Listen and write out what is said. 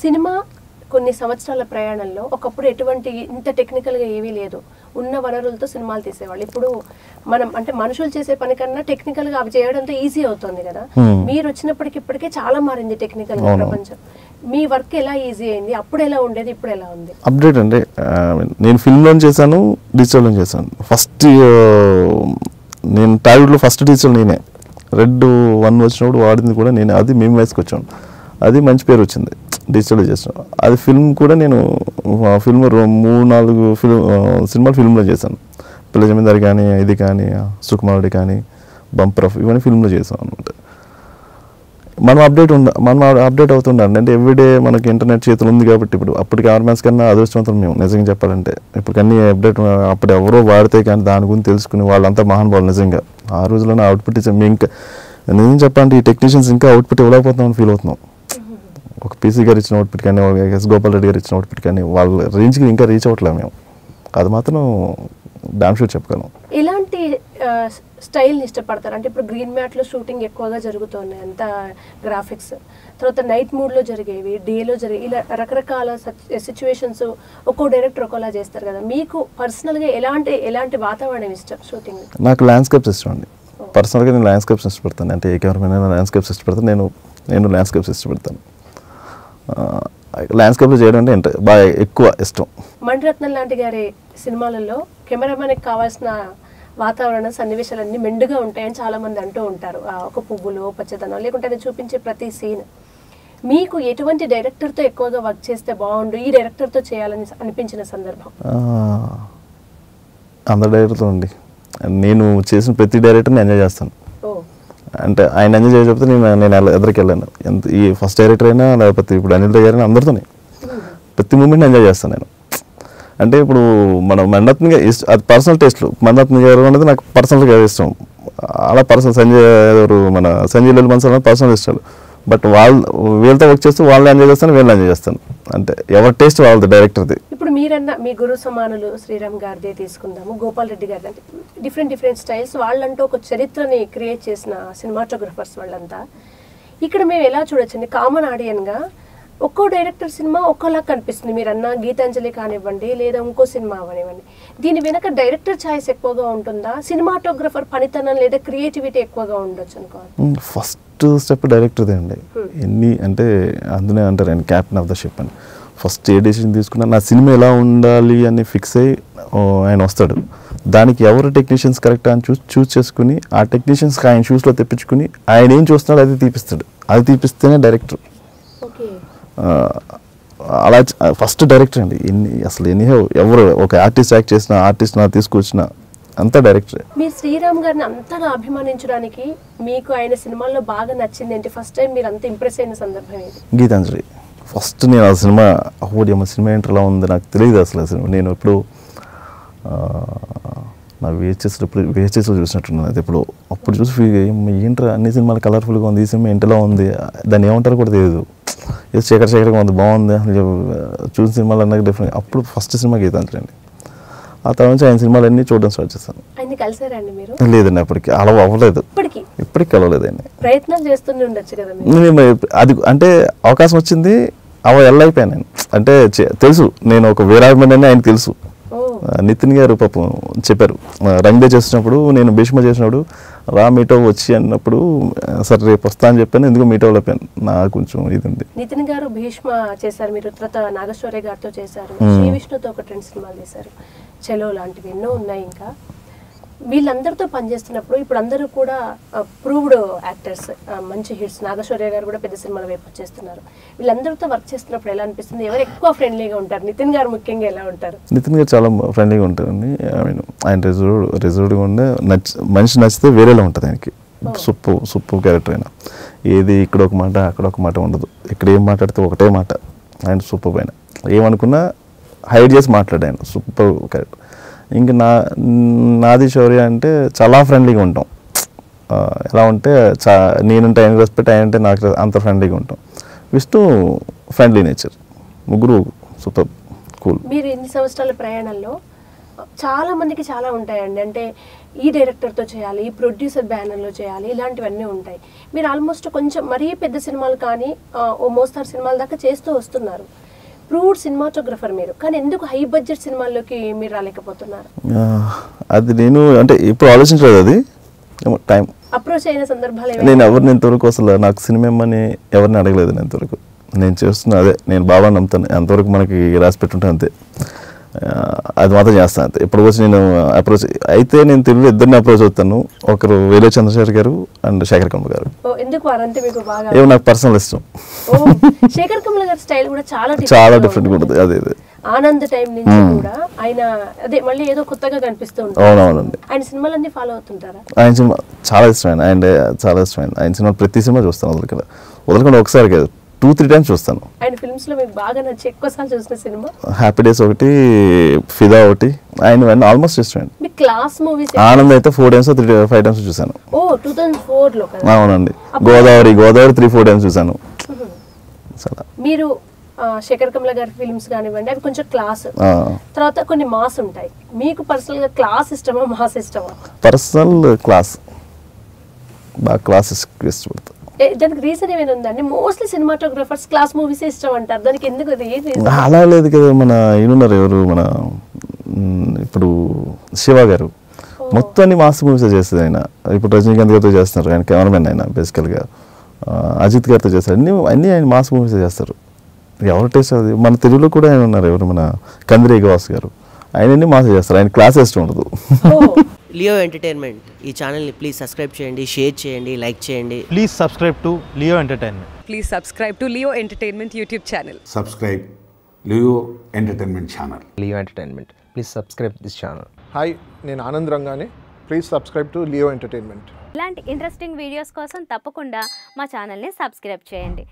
Cinema కొన్ని సంవత్సరాల ప్రయాణంలో ఒకప్పుడు ఎటువంటి ఇంత టెక్నికల్గా ఏమీ లేదు, ఉన్న వనరులతో సినిమాలు తీసేవాళ్ళు. ఇప్పుడు మనం అంటే మనుషులు చేసే పని కన్నా టెక్నికల్గా అవి చేయడంతో ఈజీ అవుతుంది కదా. మీరు వచ్చినప్పటికి ఇప్పటికే చాలా మారింది టెక్నికల్గా ప్రపంచం. మీ వర్క్ ఎలా ఈజీ అయింది? అప్పుడు ఎలా ఉండేది, ఇప్పుడు ఎలా ఉంది? అప్డేట్ అంటే నేను ఫిల్మ్లో చేశాను, డిజిటల్లో చేశాను. ఫస్ట్ నేను టాలీవుడ్లో ఫస్ట్ డిజిటల్ నేనే. రెడ్ 1 వచ్చినప్పుడు వాడింది కూడా నేనే. అది మేము వేసుకొచ్చాను, అది మంచి పేరు వచ్చింది. డిజిటల్లో చేసాను. అది ఫిల్మ్ కూడా నేను ఫిల్మ్ 3-4 సినిమాలు ఫిల్మ్లో చేశాను. పిల్ల జమీందారి కానీ, ఇది కానీ, సుకుమారుడి కానీ, బంపర్ ఆఫ్ ఇవన్నీ ఫిల్మ్లో చేసాం అనమాట. మనం అప్డేట్ అవుతుండాలి. అంటే ఎవ్రీడే మనకి ఇంటర్నెట్ చేతులు ఉంది కాబట్టి ఇప్పుడు అప్పటికి ఆర్మెన్స్ కన్నా అదృష్టవంతులు మేము నిజంగా చెప్పాలంటే. ఇప్పటికన్నీ అప్డేట్ అప్పుడు ఎవరో వాడితే కానీ దాని గురించి తెలుసుకుని వాళ్ళంతా మహానుభావులు నిజంగా. ఆ రోజుల్లోనే అవుట్పుట్ ఇచ్చాం. మేము ఇంకా నిజం చెప్పాలంటే ఈ టెక్నీషియన్స్ ఇంకా అవుట్పుట్ ఇవ్వలేకపోతున్నామని ఫీల్ అవుతున్నాం. ఒక పీసీ గారు ఇచ్చిన అవుట్పుట్ కానీ, ఎస్ గోపాల్ రెడ్డి గారు ఇచ్చిన అవుట్పుట్ కానీ వాళ్ళ రేంజ్కి ఇంకా రీచ్ అవ్వట్లేదు మేము. అది మాత్రం డామ్ షూర్ చెప్పగలం. ఇలాంటి స్టైల్ని ఇష్టపడతారు అంటే ఇప్పుడు గ్రీన్ మ్యాట్లో షూటింగ్ ఎక్కువగా జరుగుతున్నాయి, అంత గ్రాఫిక్స్. తర్వాత నైట్ మూడ్లో జరిగేవి, డేలో జరిగేవి, ఇలా రకరకాల సిచ్యువేషన్స్ ఒక్కో డైరెక్టర్ ఒక్కోలా చేస్తారు కదా. మీకు పర్సనల్గా ఎలాంటి వాతావరణం ఇష్టం షూటింగ్? నాకు ల్యాండ్స్కేప్స్ ఇష్టం అండి. పర్సనల్గా నేను ల్యాండ్స్కేప్స్ ఇష్టపడతాను. అంటే ఏ కెమెరామెన్ ల్యాండ్స్కేప్స్ ఇష్టపడతాను, నేను ల్యాండ్స్కేప్స్ ఇష్టపడతాను. ల్యాండ్స్కేప్లో చేయడం అంటే బాగా ఎక్కువ ఇష్టం. మణిరత్నం లాంటి గారి సినిమాలలో కెమెరామెన్కి కావాల్సిన వాతావరణ సన్నివేశాలన్నీ మెండుగా ఉంటాయని చాలామంది అంటూ ఉంటారు. ఒక పువ్వులు, పచ్చదనం, లేకుంటే అది చూపించే ప్రతి సీన్. మీకు ఎటువంటి డైరెక్టర్తో ఎక్కువగా వర్క్ చేస్తే బాగుండు, ఈ డైరెక్టర్తో చేయాలని అనిపించిన సందర్భం? అందరు డైరెక్టర్తో అండి. నేను చేసిన ప్రతి డైరెక్టర్ని ఎంజాయ్ చేస్తాను. అంటే ఆయన ఎంజాయ్ చేయకపోతే నేను ఎదురికి వెళ్ళాను. ఈ ఫస్ట్ డైరెక్టర్ అయినా లేకపోతే ఇప్పుడు అనిల్ రాయ్ గారైనా అందరితోనే ప్రతి మూమెంట్ ఎంజాయ్ చేస్తాను నేను. అంటే ఇప్పుడు మనం మణిరత్నం గారు అది పర్సనల్ టేస్ట్లు. మణిరత్నం గారు అనేది నాకు పర్సనల్గా ఇష్టం. అలా పర్సనల్ సంజయ్ లీల బన్సాల్ పర్సనల్ ఇష్టాలు. బట్ వీళ్ళతో వర్క్ చేస్తూ వాళ్ళని ఎంజాయ్ చేస్తాను, వీళ్ళని ఎంజాయ్ చేస్తాను. అంటే ఎవరి టేస్ట్ వాళ్ళది డైరెక్టర్ది. ఇప్పుడు మీరన్నా మీ గురు సమానులు శ్రీరామ్ గారిదే తీసుకుందాము, గోపాల్ రెడ్డి గారిది, అంటే డిఫరెంట్ స్టైల్స్. వాళ్ళంటూ ఒక చరిత్రని క్రియేట్ చేసిన సినిమాటోగ్రఫర్స్ వాళ్ళంతా. ఇక్కడ మేము ఎలా చూడొచ్చండి, కామన్ ఆడియన్గా ఒక్కో డైరెక్టర్ సినిమా ఒక్కోలా కనిపిస్తుంది. మీరు అన్న గీతాంజలి కానివ్వండి, లేదా ఇంకో సినిమా అవనివ్వండి. దీని వెనక డైరెక్టర్ ఛాయిస్ ఎక్కువగా ఉంటుందా, సినిమాటోగ్రఫర్ పనితనం లేదా క్రియేటివిటీ ఎక్కువగా ఉండొచ్చు అనుకోవాలి? ఫస్ట్ స్టెప్ డైరెక్టర్దే అండి. ఎన్ని అంటే అందునే అంటారు ఆయన క్యాప్టెన్ ఆఫ్ ద షిప్ అని. ఫస్ట్ ఏ డెసిషన్ తీసుకున్నా నా సినిమా ఎలా ఉండాలి అని ఫిక్స్ అయ్యి ఆయన వస్తాడు. దానికి ఎవరు టెక్నీషియన్స్ కరెక్ట్ అని చూస్ చేసుకుని ఆ టెక్నీషియన్స్కి ఆయన షూస్లో తెప్పించుకుని ఆయన ఏం చూస్తున్నాడు అది తీపిస్తాడు. అది తీపిస్తేనే డైరెక్టర్. అలా ఫస్ట్ డైరెక్టర్ అండి. అసలు ఎవరు ఒక ఆర్టిస్ట్ యాక్ట్ చేసిన ఆర్టిస్ట్ నా తీసుకొచ్చిన అంతా డైరెక్టర్. మీరు శ్రీరామ్ గారిని అంతగా అభిమానించడానికి మీకు ఆయన సినిమాల్లో బాగా నచ్చింది ఏంటి? ఫస్ట్ టైం మీరు అంత ఇంప్రెస్ అయిన సందర్భం ఏది? గీతాంజలి. ఫస్ట్ నేను ఆ సినిమా సినిమా ఏంటలా ఉంది నాకు తెలియదు అసలు. నేను ఇప్పుడు నా VHSలో చూసినట్టున్నాను. అది అప్పుడు చూసి ఏంట్రా అన్ని సినిమాలు కలర్ఫుల్గా ఉంది, ఈ సినిమా ఇంటిలో ఉంది, దాన్ని ఏమంటారో కూడా తెలియదు. ఇది చీకటిగా ఉంది, బాగుంది, చూసిన సినిమాలు అన్నీ డిఫరెంట్. అప్పుడు ఫస్ట్ సినిమా గీతాంజలి అండి. ఆ తర్వాత నుంచి ఆయన సినిమాలన్నీ చూడడం స్టార్ట్ చేశాను. లేదండి అప్పటికి అలా అవ్వలేదు, ఇప్పటికి కలవలేదు అండి. ప్రయత్నం చేస్తూనే ఉండొచ్చు కదా. అది అంటే అవకాశం వచ్చింది, వెళ్ళైపోయాను నేను. అంటే తెలుసు నేను ఒక వీరాభిమాని అని ఆయన తెలుసు. నితిన్ గారు పాపం చెప్పారు, రంగ్దే చేసినప్పుడు నేను భీష్మ చేసినప్పుడు రా మీటో వచ్చి అన్నప్పుడు సరే రేపు వస్తా అని చెప్పాను. ఎందుకు మీటో అయిపోయాను. నాకు కొంచెం ఇది ఉంది. నితిన్ గారు భీష్మ చేశారు, మీరు తర్వాత నాగేశ్వరయ్య గారితో చేశారు, శ్రీ విష్ణుతో ఒక 2 సినిమాలు చేశారు, చలో లాంటివి ఎన్నో ఉన్నాయి. ఇంకా వీళ్ళందరితో పనిచేస్తున్నప్పుడు ఇప్పుడు అందరూ కూడా ప్రూవ్డ్ యాక్టర్స్, మంచి హిట్స్. నాగేశ్వరయ్య గారు కూడా పెద్ద సినిమాల వైపు వచ్చేస్తున్నారు. వీళ్ళందరితో వర్క్ చేస్తున్నప్పుడు ఎలా అనిపిస్తుంది? ఎవరు ఎక్కువ ఫ్రెండ్లీగా ఉంటారు? నితిన్ గారు ముఖ్యంగా ఎలా ఉంటారు? నితిన్ గారు చాలా ఫ్రెండ్లీగా ఉంటారండి. ఆయన రిజర్వ్డ్గా ఉండే మనిషి నచ్చితే వేరేలా ఉంటుంది ఆయనకి. సూపు క్యారెక్టర్ అయినా ఏది ఇక్కడ ఒక మాట అక్కడ ఒక మాట ఉండదు. ఇక్కడ ఏం మాట్లాడితే ఒకటే మాట. ఆయన సూపర్ పైన ఏమనుకున్నా హైడ్ చేసి మాట్లాడే ఆయన సూపర్ క్యారెక్టర్. ఇంకా నాది శౌర్య అంటే చాలా ఫ్రెండ్లీగా ఉంటాం. ఎలా ఉంటే నేనంటే ఆయన రెస్పెక్ట్, ఆయన అంటే నాకు అంత ఫ్రెండ్లీగా ఉంటాం. Vishnu friendly nature. ముగ్గురు సూపర్ కూల్. మీరు ఎన్ని సంవత్సరాల ప్రయాణంలో చాలా మందికి చాలా ఉంటాయండి. అంటే ఈ డైరెక్టర్తో చేయాలి, ఈ ప్రొడ్యూసర్ బ్యానర్లో చేయాలి, ఇలాంటివన్నీ ఉంటాయి. మీరు ఆల్మోస్ట్ కొంచెం మరీ పెద్ద సినిమాలు కానీ ఓ మోస్తారు సినిమాల దాకా చేస్తూ వస్తున్నారు. ప్రూవ్డ్ సినిమాటోగ్రఫర్ మీరు, కానీ ఎందుకు హై బడ్జెట్ సినిమాల్లోకి మీరు రాలేకపోతున్నారు? అది నేను అంటే ఇప్పుడు ఆలోచించలేదు, అది టైం అప్రోచ్ అయిన సందర్భాలు నేను ఎవరిని ఇంతవరకు అసలు నాకు సినిమా ఇమ్మని ఎవరిని అడగలేదు. నేను ఇంతవరకు నేను చేస్తున్నా అదే, నేను బాగా నమ్ముతాను, అంతవరకు మనకి రాసి పెట్టుంటే అంతే, అది మాత్రం చేస్తాను అంతే. ఇప్పుడు వచ్చి నేను అప్రోచ్ అయితే నేను తెలుగులో ఇద్దరిని అప్రోచ్ అవుతాను. ఒకరు వేలే చంద్రశేఖర్ గారు అండ్ శేఖర్ కమల్ గారు. ఎందుకు వారంటే మీకు బాగా ఏమో నాకు పర్సనల్ ఇష్టం. శేఖర్ కమల్ గారి స్టైల్ కూడా చాలా డిఫరెంట్గా ఉంటుంది. అదే అదే ఆనంద్ టైం నుంచి కూడా ఆయన అదే మళ్ళీ ఏదో కొత్తగా కనిపిస్తూ ఉంటారు. అవునవునండి. ఆయన సినిమాలన్నీ ఫాలో అవుతుంటారా? ఆయన సినిమా చాలా ఇష్టమైన, ఆయన చాలా ఇష్టమైన. ఆయన సినిమా ప్రతి సినిమా చూస్తాను, వదలకుండా ఒకసారి కాదు 2-3 టైమ్స్ చూస్తాను. ఆయన ఫిల్మ్స్ లో మీకు బాగా నచ్చి ఎక్కువసార్లు చూసిన సినిమా? హ్యాపీ డేస్ ఒకటి, ఫిదా ఒకటి, ఆయన ఆల్మోస్ట్ ఇష్టమైంది. మీ క్లాస్ మూవీస్ ఆనంద్ అయితే 4 టైమ్స్ 5 టైమ్స్ చూసాను. ఓ 2004 లో కదా? అవునండి. గోదావరి 3-4 టైమ్స్ చూసాను. మీరు శేఖర్ కమల గారి ఫిల్మ్స్ కానివ్వండి, అవి కొంచెం క్లాస్, తర్వాత కొన్ని మాస్ ఉంటాయి. మీకు పర్సనల్ గా క్లాస్ ఇష్టమా, మాస్ ఇష్టమా? పర్సనల్ క్లాస్, బాగా క్లాస్ ఇష్టపడతా. దానికి రీజన్ ఏమైనా ఉందండి? మోస్ట్లీ సినిమాటోగ్రఫర్స్ క్లాస్ మూవీస్ ఇష్టం అంటారు, దానికి ఎందుకు? అలా లేదు కదా, మన ఈయనున్నారు ఎవరు, మన ఇప్పుడు శివ గారు మొత్తం అన్ని మాస్ మూవీస్ చేస్తుంది ఆయన. ఇప్పుడు రజనీకాంత్ గారితో చేస్తున్నారు, ఆయన కెమెరామెన్, ఆయన బేసికల్గా అజిత్ గారితో చేస్తారు, అన్ని ఆయన మాస్ మూవీస్ చేస్తారు. ఎవరు టేస్ట్ అది. మన తెలుగులో కూడా ఆయన ఉన్నారు, ఎవరు మన కందిరి గవాస్ గారు, ఆయన మాస్ చేస్తారు. ఆయన క్లాస్ ఇష్టం ఉండదు. లియో ఎంటర్టైన్మెంట్ ఈ ఛానల్ని ప్లీజ్ సబ్స్క్రైబ్ చేయండి, షేర్ చేయండి, లైక్ చేయండి. Please subscribe to Leo entertainment. Please subscribe to Leo Entertainment YouTube channel. Subscribe Leo Entertainment channel. Leo Entertainment. Please subscribe this channel. Hi, నేను ఆనంద్ రంగానే. Please subscribe to Leo entertainment. ఇలాంటి interesting videos కోసం తప్పకుండా మా ఛానల్ని subscribe చేయండి.